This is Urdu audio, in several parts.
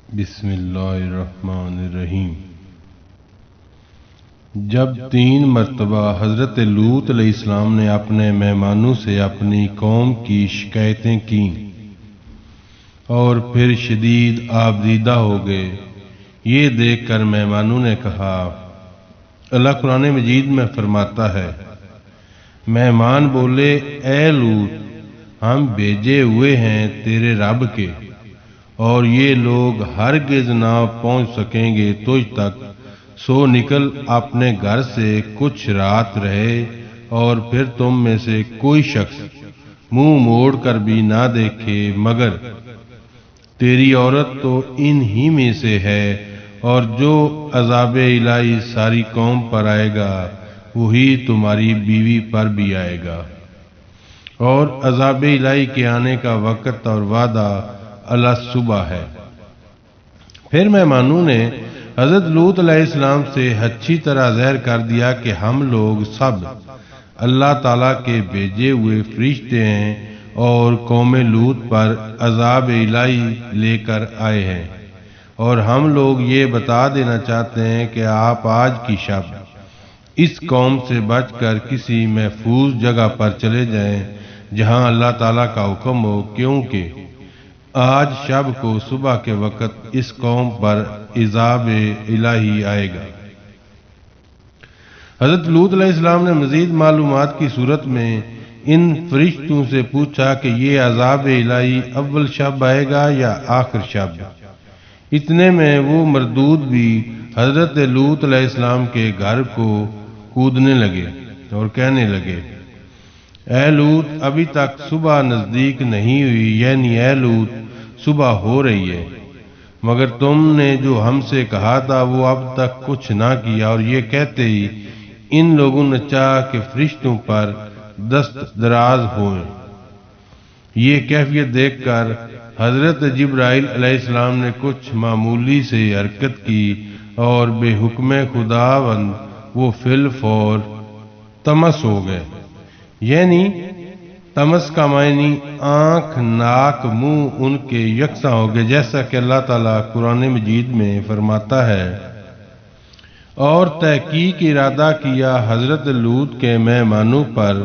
بسم اللہ الرحمن الرحیم۔ جب 3 مرتبہ حضرت لوط علیہ السلام نے اپنے مہمانوں سے اپنی قوم کی شکایتیں کیں اور پھر شدید آبدیدہ ہو گئے، یہ دیکھ کر مہمانوں نے کہا، اللہ قرآن مجید میں فرماتا ہے، مہمان بولے، اے لوط، ہم بھیجے ہوئے ہیں تیرے رب کے، اور یہ لوگ ہرگز نہ پہنچ سکیں گے تجھ تک، سو نکل اپنے گھر سے کچھ رات رہے، اور پھر تم میں سے کوئی شخص منہ موڑ کر بھی نہ دیکھے، مگر تیری عورت تو ان ہی میں سے ہے، اور جو عذاب الہی ساری قوم پر آئے گا وہی تمہاری بیوی پر بھی آئے گا، اور عذاب الہی کے آنے کا وقت اور وعدہ صبح ہے۔ پھر مہمانوں نے حضرت لوط علیہ السلام سے اچھی طرح ظاہر کر دیا کہ ہم لوگ سب اللہ تعالیٰ کے بھیجے ہوئے فرشتے ہیں اور قوم لوط پر عذاب الہی لے کر آئے ہیں، اور ہم لوگ یہ بتا دینا چاہتے ہیں کہ آپ آج کی شب اس قوم سے بچ کر کسی محفوظ جگہ پر چلے جائیں جہاں اللہ تعالیٰ کا حکم ہو، کیونکہ آج شب کو صبح کے وقت اس قوم پر عذاب الہی آئے گا۔ حضرت لوط علیہ السلام نے مزید معلومات کی صورت میں ان فرشتوں سے پوچھا کہ یہ عذاب الہی اول شب آئے گا یا آخر شب؟ اتنے میں وہ مردود بھی حضرت لوط علیہ السلام کے گھر کو کودنے لگے اور کہنے لگے، اے لوط، ابھی تک صبح نزدیک نہیں ہوئی، یعنی اے لوط، صبح ہو رہی ہے، مگر تم نے جو ہم سے کہا تھا وہ اب تک کچھ نہ کیا۔ اور یہ کہتے ہی ان لوگوں نے چاہا کہ فرشتوں پر دست دراز ہوئیں۔ یہ کیفیت دیکھ کر حضرت جبرائیل علیہ السلام نے کچھ معمولی سے حرکت کی اور بے حکم خداوند وہ فی الفور طمس ہو گئے، یعنی طمس کا معنی آنکھ، ناک، منہ ان کے یکساں ہو گئے، جیسا کہ اللہ تعالیٰ قرآن مجید میں فرماتا ہے، اور تحقیق ارادہ کیا حضرت لوط کے مہمانوں پر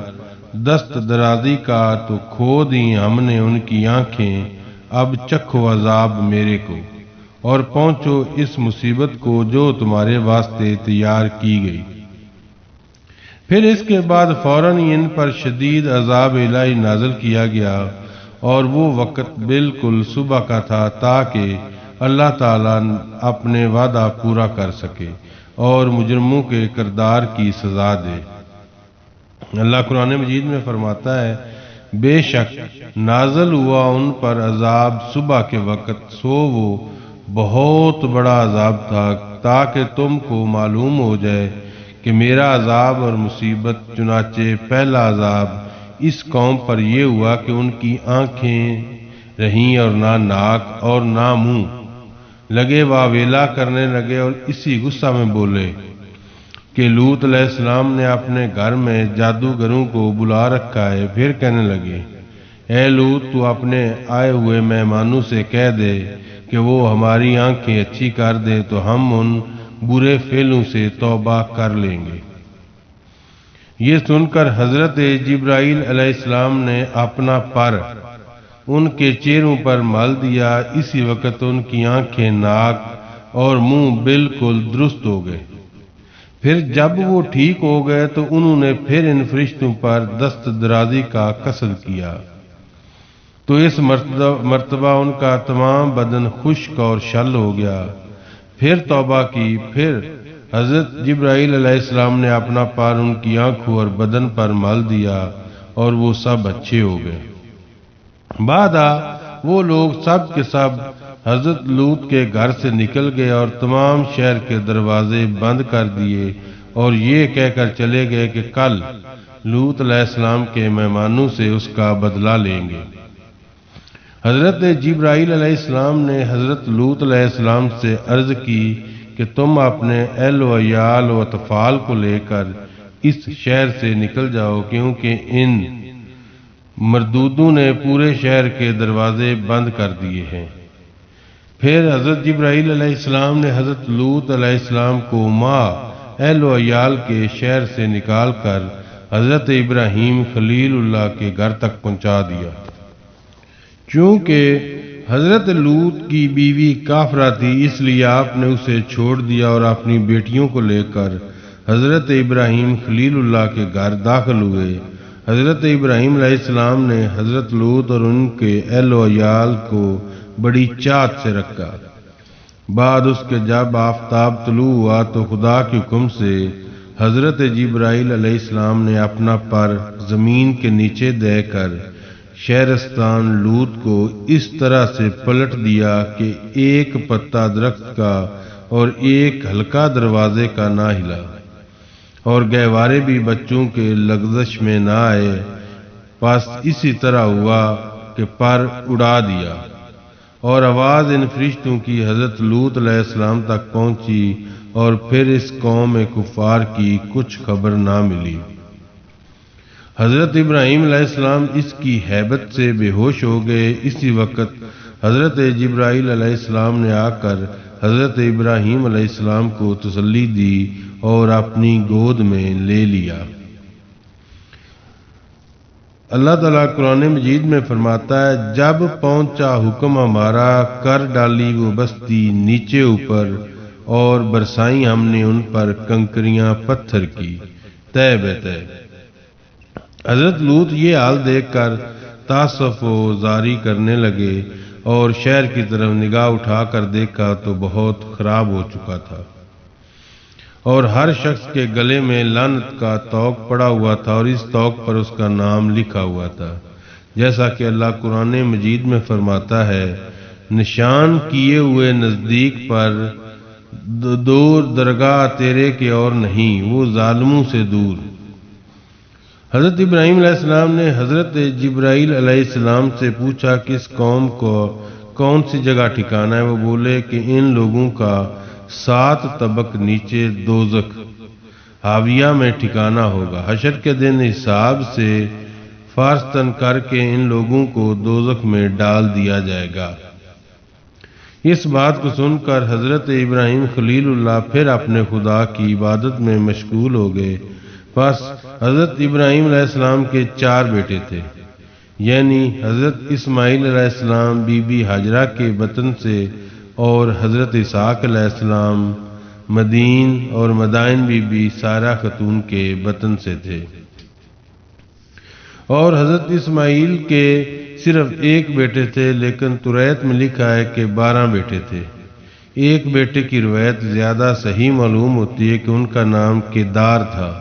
دست درازی کا تو کھو دی ہم نے ان کی آنکھیں، اب چکھو عذاب میرے کو، اور پہنچو اس مصیبت کو جو تمہارے واسطے تیار کی گئی۔ پھر اس کے بعد فوراً ان پر شدید عذاب الہی نازل کیا گیا، اور وہ وقت بالکل صبح کا تھا تاکہ اللہ تعالیٰ اپنے وعدہ پورا کر سکے اور مجرموں کے کردار کی سزا دے۔ اللہ قرآن مجید میں فرماتا ہے، بے شک نازل ہوا ان پر عذاب صبح کے وقت، سو وہ بہت بڑا عذاب تھا، تاکہ تم کو معلوم ہو جائے کہ میرا عذاب اور مصیبت۔ چنانچہ پہلا عذاب اس قوم پر یہ ہوا کہ ان کی آنکھیں رہیں اور نہ ناک اور نہ منہ، لگے واویلا کرنے لگے، اور اسی غصہ میں بولے کہ لوط علیہ السلام نے اپنے گھر میں جادوگروں کو بلا رکھا ہے۔ پھر کہنے لگے، اے لوط، تو اپنے آئے ہوئے مہمانوں سے کہہ دے کہ وہ ہماری آنکھیں اچھی کر دیں تو ہم ان برے فعلوں سے توبہ کر لیں گے۔ یہ سن کر حضرت جبرائیل علیہ السلام نے اپنا پر ان کے چہروں پر مل دیا، اسی وقت ان کی آنکھیں، ناک اور منہ بالکل درست ہو گئے۔ پھر جب وہ ٹھیک ہو گئے تو انہوں نے پھر ان فرشتوں پر دست درازی کا قصد کیا، تو اس مرتبہ ان کا تمام بدن خشک اور شل ہو گیا۔ پھر توبہ کی، پھر حضرت جبرائیل علیہ السلام نے اپنا پر ان کی آنکھوں اور بدن پر مل دیا، اور وہ سب اچھے ہو گئے۔ بعد وہ لوگ سب کے سب حضرت لوط کے گھر سے نکل گئے اور تمام شہر کے دروازے بند کر دیے، اور یہ کہہ کر چلے گئے کہ کل لوط علیہ السلام کے مہمانوں سے اس کا بدلہ لیں گے۔ حضرت جبرائیل علیہ السلام نے حضرت لوط علیہ السلام سے عرض کی کہ تم اپنے اہل و عیال و اطفال کو لے کر اس شہر سے نکل جاؤ، کیونکہ ان مردودوں نے پورے شہر کے دروازے بند کر دیے ہیں۔ پھر حضرت جبرائیل علیہ السلام نے حضرت لوط علیہ السلام کو اہل و عیال کے شہر سے نکال کر حضرت ابراہیم خلیل اللہ کے گھر تک پہنچا دیا۔ چونکہ حضرت لوط کی بیوی کافرہ تھی، اس لیے آپ نے اسے چھوڑ دیا اور اپنی بیٹیوں کو لے کر حضرت ابراہیم خلیل اللہ کے گھر داخل ہوئے۔ حضرت ابراہیم علیہ السلام نے حضرت لوط اور ان کے اہل و عیال کو بڑی چاہت سے رکھا۔ بعد اس کے جب آفتاب طلوع ہوا تو خدا کے حکم سے حضرت جبرائیل علیہ السلام نے اپنا پر زمین کے نیچے دے کر شہرستان لوط کو اس طرح سے پلٹ دیا کہ ایک پتا درخت کا اور ایک حلقہ دروازے کا نہ ہلا، اور گہوارے بھی بچوں کے لغزش میں نہ آئے۔ پس اسی طرح ہوا کہ پر اڑا دیا، اور آواز ان فرشتوں کی حضرت لوط علیہ السلام تک پہنچی، اور پھر اس قوم کفار کی کچھ خبر نہ ملی۔ حضرت ابراہیم علیہ السلام اس کی ہیبت سے بے ہوش ہو گئے۔ اسی وقت حضرت جبرائیل علیہ السلام نے آ کر حضرت ابراہیم علیہ السلام کو تسلی دی اور اپنی گود میں لے لیا۔ اللہ تعالیٰ قرآن مجید میں فرماتا ہے، جب پہنچا حکم ہمارا، کر ڈالی وہ بستی نیچے اوپر، اور برسائیں ہم نے ان پر کنکریاں پتھر کی تہ بہ تہ۔ حضرت لوط یہ حال دیکھ کر تاسف و زاری کرنے لگے، اور شہر کی طرف نگاہ اٹھا کر دیکھا تو بہت خراب ہو چکا تھا، اور ہر شخص کے گلے میں لعنت کا طوق پڑا ہوا تھا، اور اس طوق پر اس کا نام لکھا ہوا تھا، جیسا کہ اللہ قرآن مجید میں فرماتا ہے، نشان کیے ہوئے نزدیک پر دور درگاہ تیرے کے اور نہیں، وہ ظالموں سے دور۔ حضرت ابراہیم علیہ السلام نے حضرت جبرائیل علیہ السلام سے پوچھا کہ اس قوم کو کون سی جگہ ٹھکانا ہے؟ وہ بولے کہ ان لوگوں کا 7 طبق نیچے دوزخ حاویہ میں ٹھکانا ہوگا۔ حشر کے دن حساب سے فارستن کر کے ان لوگوں کو دوزخ میں ڈال دیا جائے گا۔ اس بات کو سن کر حضرت ابراہیم خلیل اللہ پھر اپنے خدا کی عبادت میں مشغول ہو گئے۔ پس حضرت ابراہیم علیہ السلام کے 4 بیٹے تھے، یعنی حضرت اسماعیل علیہ السلام بی بی ہاجرہ کے بطن سے، اور حضرت اسحاق علیہ السلام مدین اور مدائن بی بی سارہ خاتون کے بطن سے تھے۔ اور حضرت اسماعیل کے صرف ایک بیٹے تھے، لیکن توریت میں لکھا ہے کہ 12 بیٹے تھے۔ ایک بیٹے کی روایت زیادہ صحیح معلوم ہوتی ہے کہ ان کا نام کیدار تھا،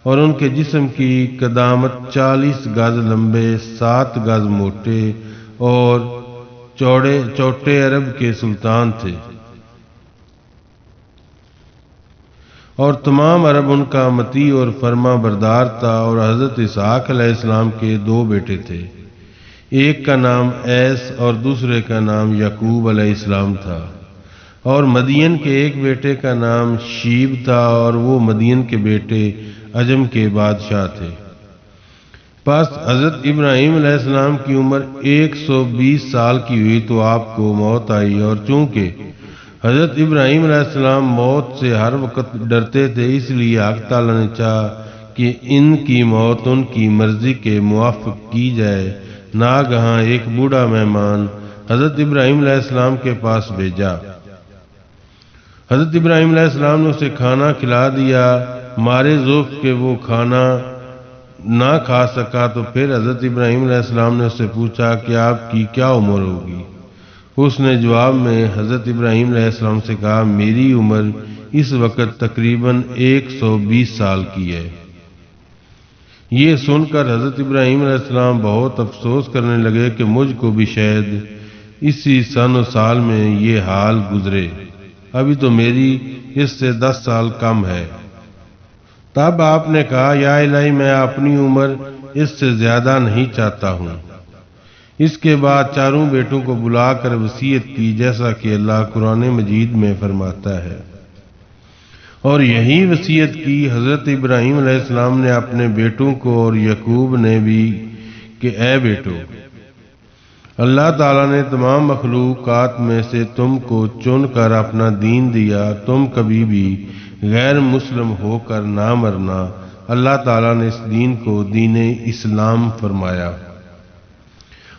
اور ان کے جسم کی قدامت 40 گز لمبے، 7 گز موٹے اور چوٹے عرب کے سلطان تھے، اور تمام عرب ان کا مطیع اور فرما بردار تھا۔ اور حضرت اسحاق علیہ السلام کے 2 بیٹے تھے، ایک کا نام ایس اور دوسرے کا نام یعقوب علیہ السلام تھا۔ اور مدین کے ایک بیٹے کا نام شیب تھا، اور وہ مدین کے بیٹے عجم کے بادشاہ تھے۔ پس حضرت ابراہیم علیہ السلام کی عمر 120 سال کی ہوئی تو آپ کو موت آئی، اور چونکہ حضرت ابراہیم علیہ السلام موت سے ہر وقت ڈرتے تھے، اس لیے حق تعالیٰ نے چاہا کہ ان کی موت ان کی مرضی کے موافق کی جائے۔ ناگہاں ایک بوڑھا مہمان حضرت ابراہیم علیہ السلام کے پاس بھیجا۔ حضرت ابراہیم علیہ السلام نے اسے کھانا کھلا دیا، مارے ذوق کہ وہ کھانا نہ کھا سکا۔ تو پھر حضرت ابراہیم علیہ السلام نے اس سے پوچھا کہ آپ کی کیا عمر ہوگی؟ اس نے جواب میں حضرت ابراہیم علیہ السلام سے کہا، میری عمر اس وقت تقریباً 120 سال کی ہے۔ یہ سن کر حضرت ابراہیم علیہ السلام بہت افسوس کرنے لگے کہ مجھ کو بھی شاید اسی سن و سال میں یہ حال گزرے، ابھی تو میری اس سے 10 سال کم ہے۔ تب آپ نے کہا، یا الہی، میں اپنی عمر اس سے زیادہ نہیں چاہتا ہوں۔ اس کے بعد 4 بیٹوں کو بلا کر وصیت کی، جیسا کہ اللہ قرآن مجید میں فرماتا ہے، اور یہی وصیت کی حضرت ابراہیم علیہ السلام نے اپنے بیٹوں کو، اور یعقوب نے بھی، کہ اے بیٹو، اللہ تعالیٰ نے تمام مخلوقات میں سے تم کو چن کر اپنا دین دیا، تم کبھی بھی غیر مسلم ہو کر نہ مرنا۔ اللہ تعالیٰ نے اس دین کو دین اسلام فرمایا،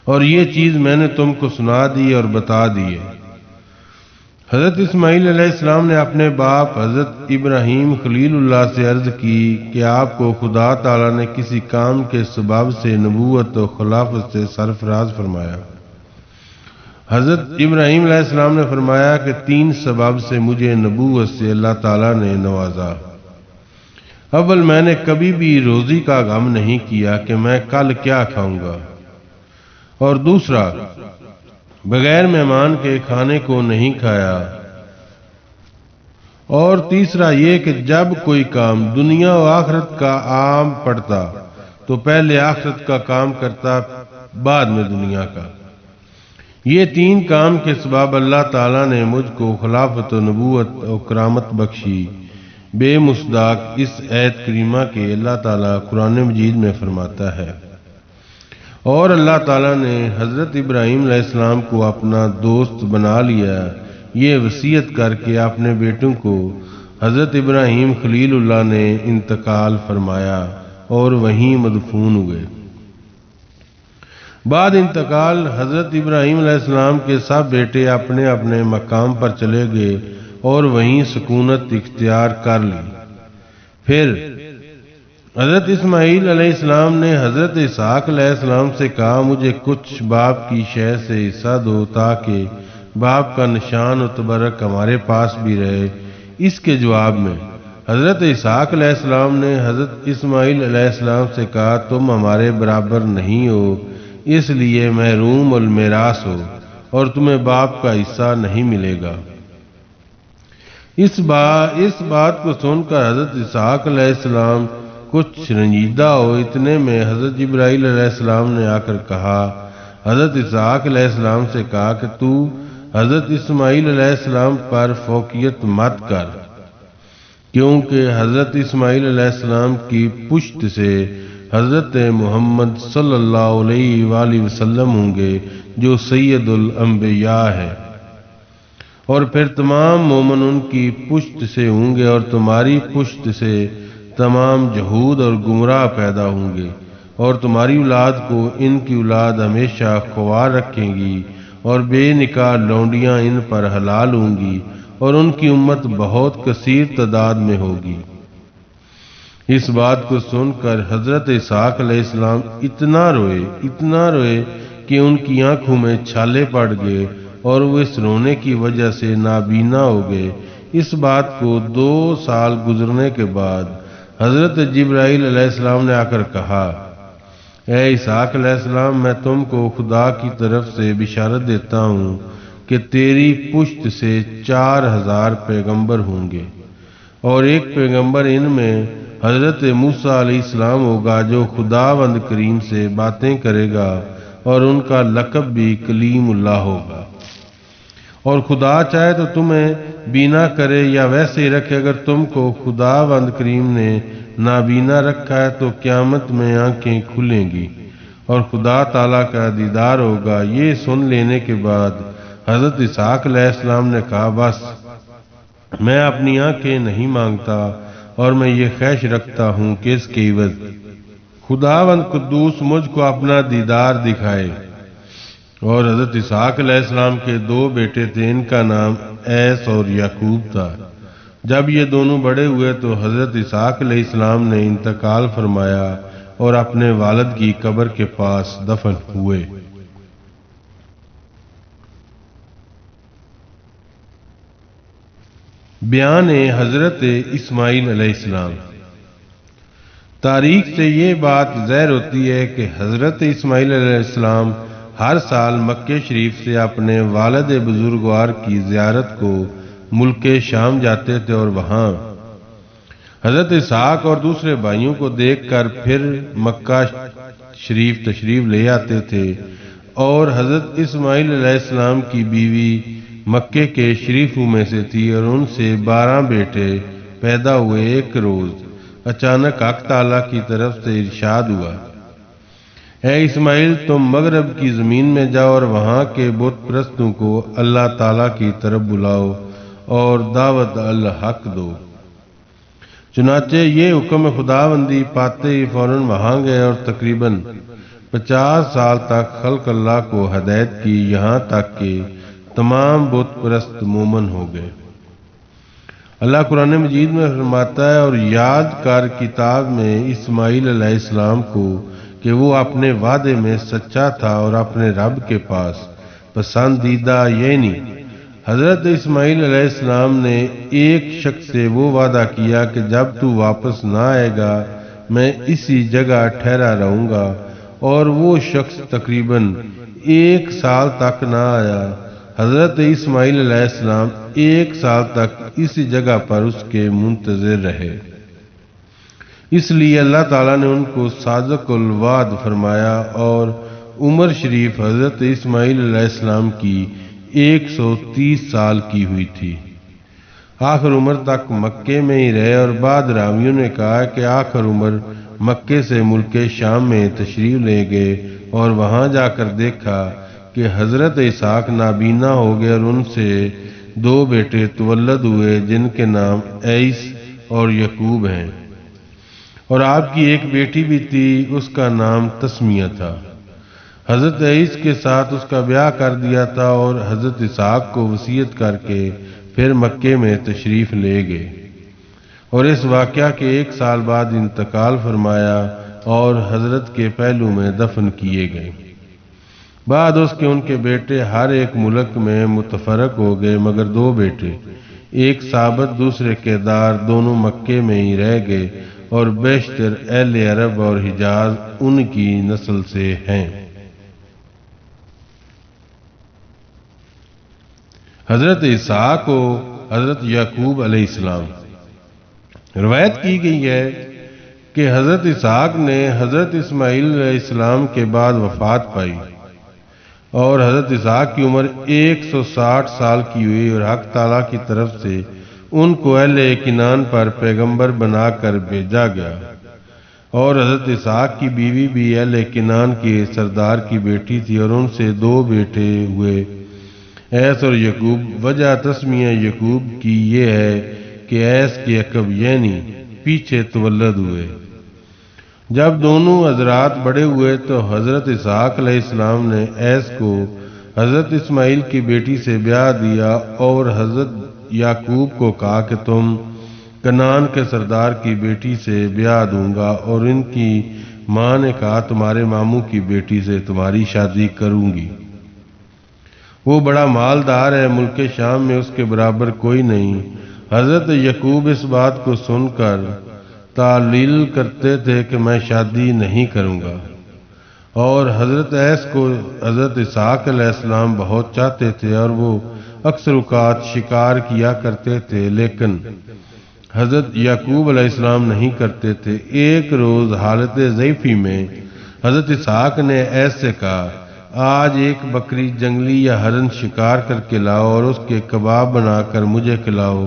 اور یہ چیز میں نے تم کو سنا دی اور بتا دی ہے۔ حضرت اسماعیل علیہ السلام نے اپنے باپ حضرت ابراہیم خلیل اللہ سے عرض کی کہ آپ کو خدا تعالیٰ نے کسی کام کے سبب سے نبوت و خلافت سے سرفراز فرمایا۔ حضرت ابراہیم علیہ السلام نے فرمایا کہ 3 سبب سے مجھے نبوت سے اللہ تعالیٰ نے نوازا۔ اول، میں نے کبھی بھی روزی کا غم نہیں کیا کہ میں کل کیا کھاؤں گا، اور دوسرا، بغیر مہمان کے کھانے کو نہیں کھایا، اور تیسرا یہ کہ جب کوئی کام دنیا و آخرت کا عام پڑتا تو پہلے آخرت کا کام کرتا، بعد میں دنیا کا۔ یہ 3 کام کے سبب اللہ تعالیٰ نے مجھ کو خلافت و نبوت و کرامت بخشی۔ بے مصداق اس آیت کریمہ کے اللہ تعالیٰ قرآن مجید میں فرماتا ہے، اور اللہ تعالیٰ نے حضرت ابراہیم علیہ السلام کو اپنا دوست بنا لیا، یہ وصیت کر کے اپنے بیٹوں کو حضرت ابراہیم خلیل اللہ نے انتقال فرمایا اور وہیں مدفون ہوئے۔ بعد انتقال حضرت ابراہیم علیہ السلام کے سب بیٹے اپنے اپنے مقام پر چلے گئے اور وہیں سکونت اختیار کر لی۔ پھر حضرت اسماعیل علیہ السلام نے حضرت اسحاق علیہ السلام سے کہا، مجھے کچھ باپ کی شے سے حصہ دو تاکہ باپ کا نشان و تبرک ہمارے پاس بھی رہے۔ اس کے جواب میں حضرت اسحاق علیہ السلام نے حضرت اسماعیل علیہ السلام سے کہا، تم ہمارے برابر نہیں ہو، اس لیے محروم المیراث ہو اور تمہیں باپ کا حصہ نہیں ملے گا۔ اس بات کو سن کر حضرت اسحاق علیہ السلام کچھ رنجیدہ ہو۔ اتنے میں حضرت جبرائیل علیہ السلام نے آ کر کہا، حضرت اسحاق علیہ السلام سے کہا کہ تو حضرت اسماعیل علیہ السلام پر فوقیت مت کر، کیونکہ حضرت اسماعیل علیہ السلام کی پشت سے حضرت محمد صلی اللہ علیہ وآلہ وسلم ہوں گے جو سید الانبیاء ہے، اور پھر تمام مومن ان کی پشت سے ہوں گے، اور تمہاری پشت سے تمام جہود اور گمراہ پیدا ہوں گے، اور تمہاری اولاد کو ان کی اولاد ہمیشہ خوار رکھیں گی، اور بے نکاح لونڈیاں ان پر حلال ہوں گی، اور ان کی امت بہت کثیر تعداد میں ہوگی۔ اس بات کو سن کر حضرت اسحاق علیہ السلام اتنا روئے کہ ان کی آنکھوں میں چھالے پڑ گئے اور وہ اس رونے کی وجہ سے نابینا ہو گئے۔ اس بات کو 2 سال گزرنے کے بعد حضرت جبرائیل علیہ السلام نے آ کر کہا، اے اسحاق علیہ السلام، میں تم کو خدا کی طرف سے بشارت دیتا ہوں کہ تیری پشت سے 4000 پیغمبر ہوں گے، اور ایک پیغمبر ان میں حضرت موسیٰ علیہ السلام ہوگا جو خداوند کریم سے باتیں کرے گا، اور ان کا لقب بھی کلیم اللہ ہوگا، اور خدا چاہے تو تمہیں بینا کرے یا ویسے ہی رکھے۔ اگر تم کو خداوند کریم نے نابینا رکھا ہے تو قیامت میں آنکھیں کھلیں گی اور خدا تعالیٰ کا دیدار ہوگا۔ یہ سن لینے کے بعد حضرت اسحاق علیہ السلام نے کہا، بس میں اپنی آنکھیں نہیں مانگتا، اور میں یہ خواہش رکھتا ہوں کہ اس کے عوض خداوند قدوس مجھ کو اپنا دیدار دکھائے۔ اور حضرت اسحاق علیہ السلام کے 2 بیٹے تھے، ان کا نام ایس اور یعقوب تھا۔ جب یہ دونوں بڑے ہوئے تو حضرت اسحاق علیہ السلام نے انتقال فرمایا اور اپنے والد کی قبر کے پاس دفن ہوئے۔ بیان حضرت اسماعیل علیہ السلام۔ تاریخ سے یہ بات ظاہر ہوتی ہے کہ حضرت اسماعیل علیہ السلام ہر سال مکہ شریف سے اپنے والد بزرگوار کی زیارت کو ملک شام جاتے تھے، اور وہاں حضرت اسحاق اور دوسرے بھائیوں کو دیکھ کر پھر مکہ شریف تشریف لے آتے تھے۔ اور حضرت اسماعیل علیہ السلام کی بیوی مکے کے شریفوں میں سے تھی، اور ان سے 12 بیٹے پیدا ہوئے۔ ایک روز اچانک حق تعالیٰ کی طرف سے ارشاد ہوا، اے اسماعیل تم مغرب کی زمین میں جاؤ اور وہاں کے بت پرستوں کو اللہ تعالیٰ کی طرف بلاؤ اور دعوت الحق دو۔ چنانچہ یہ حکم خداوندی پاتے ہی فوراً وہاں گئے اور تقریباً 50 سال تک خلق اللہ کو ہدایت کی، یہاں تک کہ تمام بت پرست مومن ہو گئے۔ اللہ قرآن مجید میں فرماتا ہے، اور یاد کر کتاب میں اسماعیل علیہ السلام کو کہ وہ اپنے وعدے میں سچا تھا اور اپنے رب کے پاس پسندیدہ، یعنی حضرت اسماعیل علیہ السلام نے ایک شخص سے وہ وعدہ کیا کہ جب تو واپس نہ آئے گا میں اسی جگہ ٹھہرا رہوں گا، اور وہ شخص تقریباً 1 سال تک نہ آیا۔ حضرت اسماعیل علیہ السلام 1 سال تک اسی جگہ پر اس کے منتظر رہے، اس لیے اللہ تعالیٰ نے ان کو صادق الوعد فرمایا، اور عمر شریف حضرت اسماعیل علیہ السلام کی 130 سال کی ہوئی تھی۔ آخر عمر تک مکے میں ہی رہے، اور بعد راویوں نے کہا کہ آخر عمر مکے سے ملک شام میں تشریف لے گئے اور وہاں جا کر دیکھا کہ حضرت اسحاق نابینا ہو گئے، اور ان سے 2 بیٹے تولد ہوئے جن کے نام عیس اور یعقوب ہیں، اور آپ کی ایک بیٹی بھی تھی، اس کا نام تسمیہ تھا۔ حضرت عیس کے ساتھ اس کا بیاہ کر دیا تھا، اور حضرت اسحاق کو وصیت کر کے پھر مکے میں تشریف لے گئے، اور اس واقعہ کے 1 سال بعد انتقال فرمایا اور حضرت کے پہلو میں دفن کیے گئے۔ بعد اس کے ان کے بیٹے ہر ایک ملک میں متفرق ہو گئے، مگر 2 بیٹے، ایک ثابت دوسرے کیدار، دونوں مکے میں ہی رہ گئے، اور بیشتر اہل عرب اور حجاز ان کی نسل سے ہیں۔ حضرت اسحاق و حضرت یعقوب علیہ السلام۔ روایت کی گئی ہے کہ حضرت اسحاق نے حضرت اسماعیل علیہ السلام کے بعد وفات پائی، اور حضرت اسحاق کی عمر 160 سال کی ہوئی، اور حق تعالیٰ کی طرف سے ان کو اہل کنعان پر پیغمبر بنا کر بھیجا گیا، اور حضرت اسحاق کی بیوی بھی اہل کنعان کے سردار کی بیٹی تھی، اور ان سے 2 بیٹے ہوئے، عیس اور یعقوب۔ وجہ تسمیہ یعقوب کی یہ ہے کہ عیس کے عقب یعنی پیچھے تولد ہوئے۔ جب دونوں حضرات بڑے ہوئے تو حضرت اسحاق علیہ السلام نے عیس کو حضرت اسماعیل کی بیٹی سے بیاہ دیا، اور حضرت یعقوب کو کہا کہ تم کنعان کے سردار کی بیٹی سے بیاہ دوں گا، اور ان کی ماں نے کہا تمہارے ماموں کی بیٹی سے تمہاری شادی کروں گی، وہ بڑا مالدار ہے، ملک شام میں اس کے برابر کوئی نہیں۔ حضرت یعقوب اس بات کو سن کر تعلیل کرتے تھے کہ میں شادی نہیں کروں گا، اور حضرت عیس کو حضرت اسحاق علیہ السلام بہت چاہتے تھے، اور وہ اکثر اوقات شکار کیا کرتے تھے، لیکن حضرت یعقوب علیہ السلام نہیں کرتے تھے۔ ایک روز حالت ضعیفی میں حضرت اسحاق نے عیس سے کہا آج ایک بکری جنگلی یا ہرن شکار کر کے لاؤ اور اس کے کباب بنا کر مجھے کھلاؤ،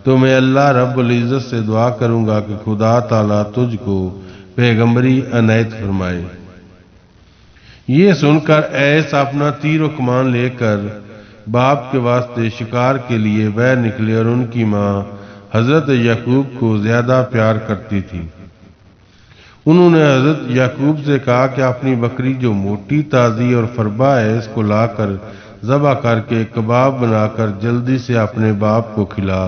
تو میں اللہ رب العزت سے دعا کروں گا کہ خدا تعالیٰ تجھ کو پیغمبری عنایت فرمائے۔ یہ سن کر عیس اپنا تیر و کمان لے کر باپ کے واسطے شکار کے لیے باہر نکلے، اور ان کی ماں حضرت یعقوب کو زیادہ پیار کرتی تھی۔ انہوں نے حضرت یعقوب سے کہا کہ اپنی بکری جو موٹی تازی اور فربا ہے اس کو لا کر ذبح کر کے کباب بنا کر جلدی سے اپنے باپ کو کھلا،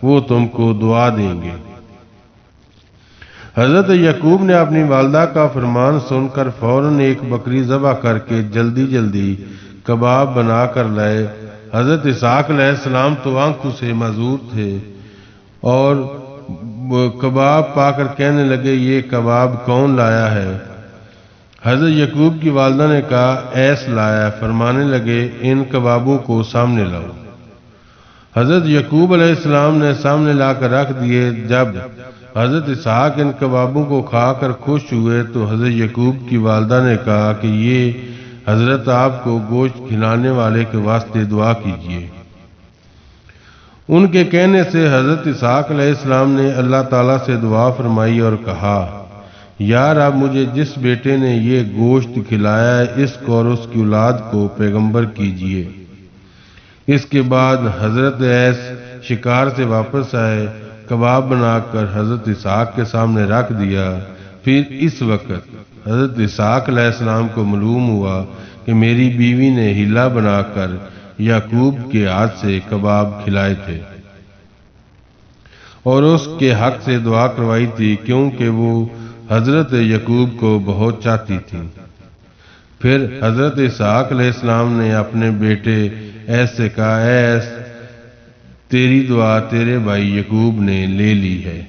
وہ تم کو دعا دیں گے۔ حضرت یعقوب نے اپنی والدہ کا فرمان سن کر فوراً ایک بکری ذبح کر کے جلدی جلدی کباب بنا کر لائے۔ حضرت اسحاق علیہ السلام تو آنکھوں سے معذور تھے، اور کباب پا کر کہنے لگے یہ کباب کون لایا ہے؟ حضرت یعقوب کی والدہ نے کہا عیس لایا۔ فرمانے لگے ان کبابوں کو سامنے لاؤ۔ حضرت یعقوب علیہ السلام نے سامنے لا کر رکھ دیے۔ جب حضرت اسحاق ان کبابوں کو کھا کر خوش ہوئے تو حضرت یعقوب کی والدہ نے کہا کہ یہ حضرت آپ کو گوشت کھلانے والے کے واسطے دعا کیجیے۔ ان کے کہنے سے حضرت اسحاق علیہ السلام نے اللہ تعالیٰ سے دعا فرمائی اور کہا یار اب مجھے جس بیٹے نے یہ گوشت کھلایا ہے اس کو اور اس کی اولاد کو پیغمبر کیجئے۔ اس کے بعد حضرت ایس شکار سے واپس آئے، کباب بنا کر حضرت اسحاق کے سامنے رکھ دیا۔ پھر اس وقت حضرت اسحاق علیہ السلام کو معلوم ہوا کہ میری بیوی نے ہیلا بنا کر یعقوب کے ہاتھ سے کباب کھلائے تھے اور اس کے حق سے دعا کروائی تھی، کیونکہ وہ حضرت یعقوب کو بہت چاہتی تھی۔ پھر حضرت اسحاق علیہ السلام نے اپنے بیٹے ایس سے کہا، اے ایس، تیری دعا تیرے بھائی یعقوب نے لے لی ہے۔